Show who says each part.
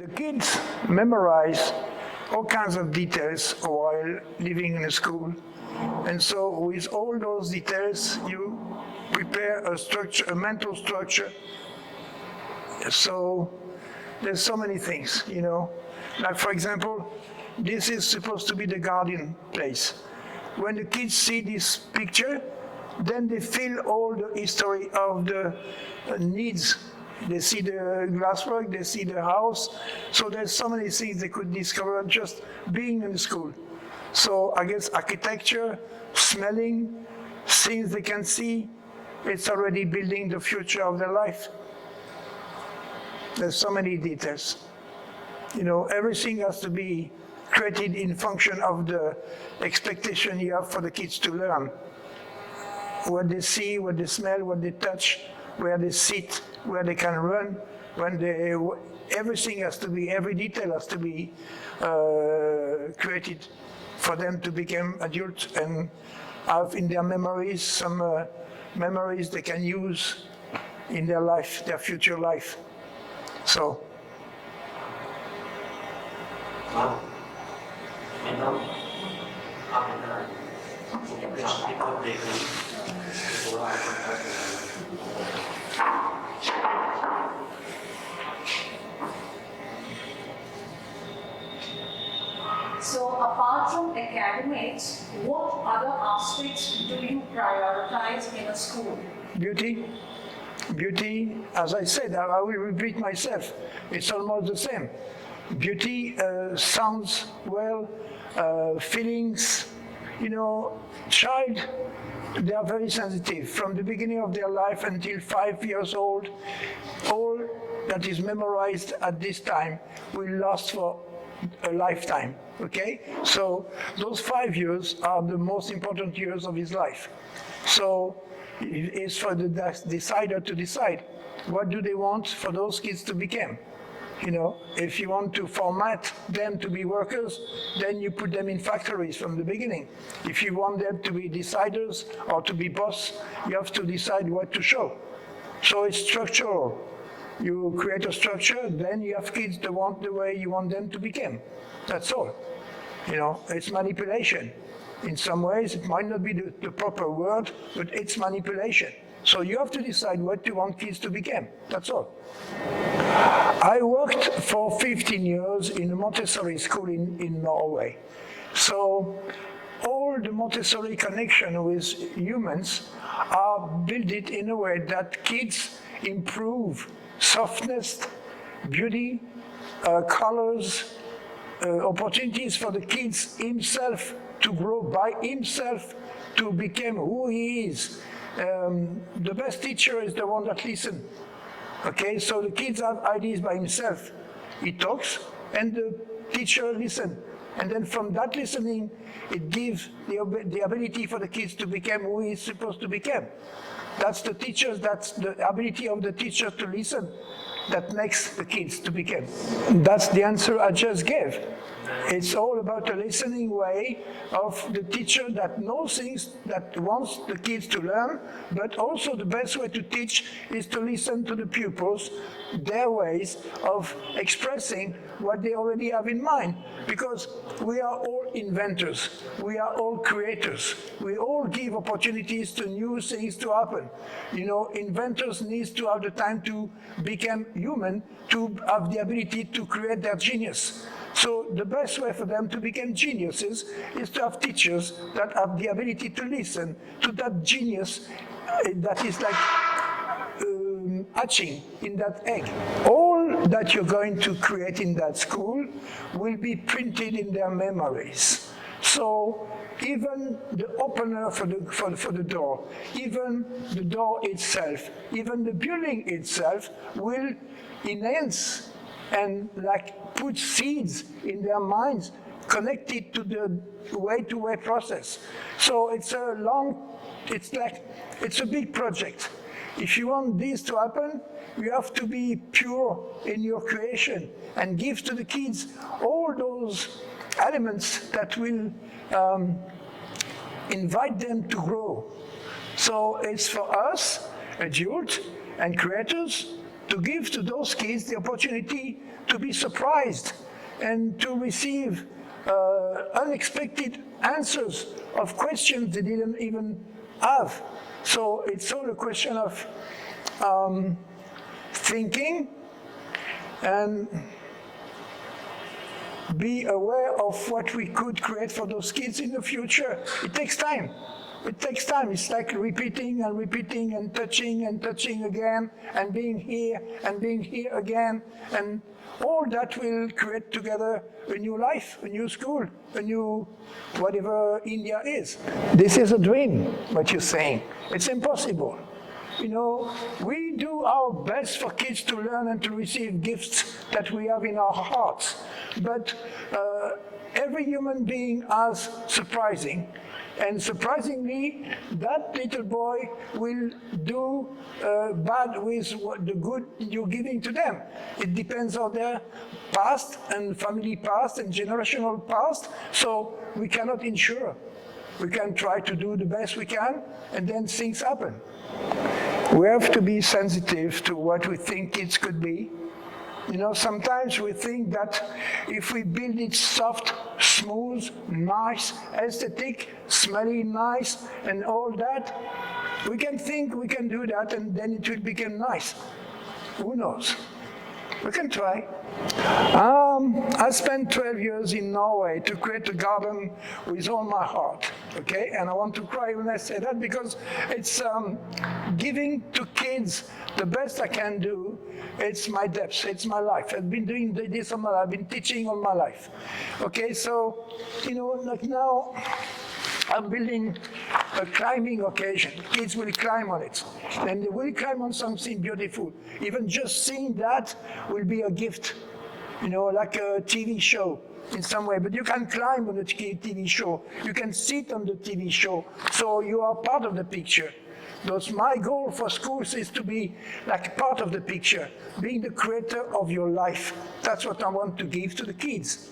Speaker 1: The kids memorize all kinds of details while living in a school. And so with all those details, you prepare a structure, a mental structure. So there's so many things, Like for example, this is supposed to be the garden place. When the kids see this picture, then they feel all the history of the needs. They see the glasswork, they see the house. So there's so many things they could discover just being in the school. So I guess architecture, smelling, things they can see, it's already building the future of their life. There's so many details. Everything has to be created in function of the expectation you have for the kids to learn. What they see, what they smell, what they touch, where they sit, where they can run, everything has to be, every detail has to be created for them to become adults and have in their memories some memories they can use in their life, their future life. So.
Speaker 2: Wow.
Speaker 3: So apart from academics, what other aspects do you prioritize in a school?
Speaker 1: Beauty. Beauty, as I said, I will repeat myself, it's almost the same. Beauty, sounds well, feelings, child, they are very sensitive. From the beginning of their life until 5 years old, all that is memorized at this time will last for a lifetime, okay? So those 5 years are the most important years of his life. So it's for the decider to decide what do they want for those kids to become. If you want to format them to be workers, then you put them in factories from the beginning. If you want them to be deciders or to be boss, you have to decide what to show. So it's structural. You create a structure, then you have kids that want the way you want them to become. That's all. It's manipulation. In some ways, it might not be the proper word, but it's manipulation. So you have to decide what you want kids to become. That's all. I worked for 15 years in a Montessori school in Norway. So all the Montessori connection with humans are built in a way that kids improve softness, beauty, colors, opportunities for the kids himself to grow by himself, to become who he is. The best teacher is the one that listens. Okay, so the kids have ideas by himself. He talks, and the teacher listens. And then from that listening, it gives the ability for the kids to become who he's supposed to become. That's the ability of the teacher to listen that makes the kids to become. That's the answer I just gave. It's all about a listening way of the teacher that knows things, that wants the kids to learn, but also the best way to teach is to listen to the pupils, their ways of expressing what they already have in mind. Because we are all inventors, we are all creators, we all give opportunities to new things to happen. Inventors need to have the time to become human, to have the ability to create their genius. So the best way for them to become geniuses is to have teachers that have the ability to listen to that genius that is like hatching in that egg. All that you're going to create in that school will be printed in their memories. So even the opener for the door, even the door itself, even the building itself will enhance and put seeds in their minds connected to the way-to-way process. So it's a big project. If you want this to happen, you have to be pure in your creation and give to the kids all those elements that will invite them to grow. So it's for us, adults and creators, to give to those kids the opportunity to be surprised and to receive unexpected answers of questions they didn't even have. So it's all a question of thinking and be aware of what we could create for those kids in the future. It takes time. It takes time. It's like repeating and repeating and touching again and being here again. And all that will create together a new life, a new school, a new whatever India is. This is a dream, what you're saying. It's impossible. You know, we do our best for kids to learn and to receive gifts that we have in our hearts. But every human being has surprising. And surprisingly, that little boy will do bad with the good you're giving to them. It depends on their past and family past and generational past, so we cannot ensure. We can try to do the best we can, and then things happen. We have to be sensitive to what we think kids could be. You know, sometimes we think that if we build it soft, smooth, nice, aesthetic, smelly nice, and all that, we can think we can do that and then it will become nice. Who knows? We can try. I spent 12 years in Norway to create a garden with all my heart, okay? And I want to cry when I say that because it's giving to kids the best I can do. It's my depths, it's my life. I've been doing this all my life, I've been teaching all my life. Okay, so, you know, like now, I'm building a climbing occasion. Kids will climb on it. And they will climb on something beautiful. Even just seeing that will be a gift. You know, like a TV show in some way. But you can climb on the TV show. You can sit on the TV show. So you are part of the picture. Thus, my goal for schools is to be like part of the picture, being the creator of your life. That's what I want to give to the kids.